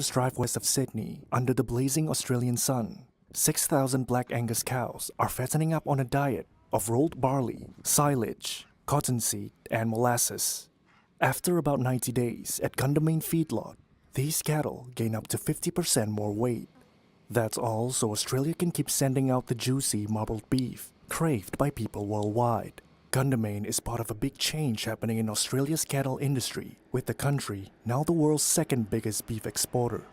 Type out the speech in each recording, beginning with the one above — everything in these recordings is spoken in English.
Falters Drive west of Sydney, under the blazing Australian sun, 6,000 Black Angus cows are fattening up on a diet of rolled barley, silage, cottonseed, and molasses. After about 90 days at Gundamain feedlot, these cattle gain up to 50% more weight. That's all so Australia can keep sending out the juicy marbled beef craved by people worldwide. Gundamain is part of a big change happening in Australia's cattle industry, with the country now the world's second biggest beef exporter.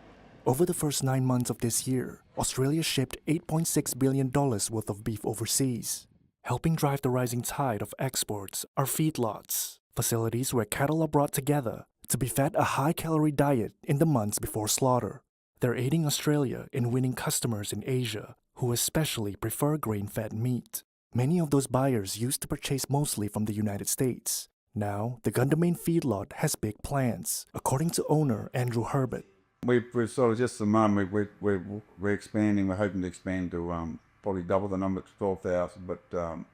Over the first 9 months of this year, Australia shipped $8.6 billion worth of beef overseas. Helping drive the rising tide of exports are feedlots, facilities where cattle are brought together to be fed a high-calorie diet in the months before slaughter. They're aiding Australia in winning customers in Asia who especially prefer grain-fed meat. Many of those buyers used to purchase mostly from the United States. Now, the Gundamain feedlot has big plans, according to owner Andrew Herbert. We've sort of just at the moment we're expanding. We're hoping to expand to probably double the number to 12,000. But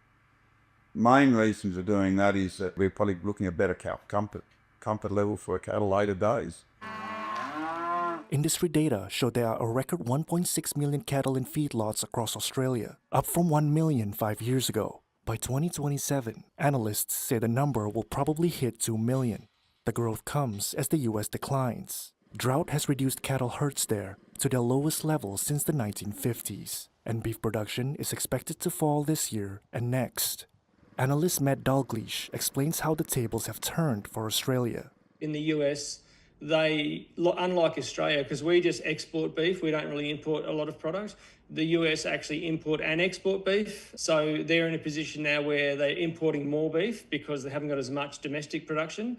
main reason for doing that is that we're probably looking at better cow comfort level for cattle later days. Industry data show there are a record 1.6 million cattle in feedlots across Australia, up from 1 million 5 years ago. By 2027, analysts say the number will probably hit 2 million. The growth comes as the US declines. Drought has reduced cattle herds there to their lowest level since the 1950s, and beef production is expected to fall this year and next. Analyst Matt Dalglish explains how the tables have turned for Australia. In the US, they, unlike Australia, because we just export beef, we don't really import a lot of product. The US actually import and export beef. So they're in a position now where they're importing more beef because they haven't got as much domestic production.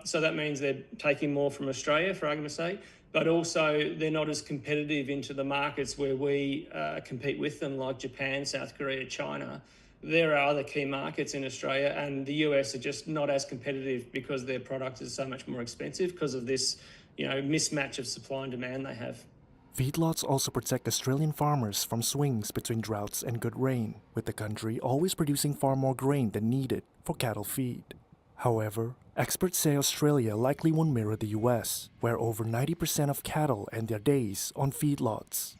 So that means they're taking more from Australia, for argument's sake, but also they're not as competitive into the markets where we compete with them, like Japan, South Korea, China. There are other key markets in Australia, and the US are just not as competitive because their product is so much more expensive because of this, mismatch of supply and demand they have. Feedlots also protect Australian farmers from swings between droughts and good rain, with the country always producing far more grain than needed for cattle feed. However, experts say Australia likely won't mirror the US, where over 90% of cattle end their days on feedlots.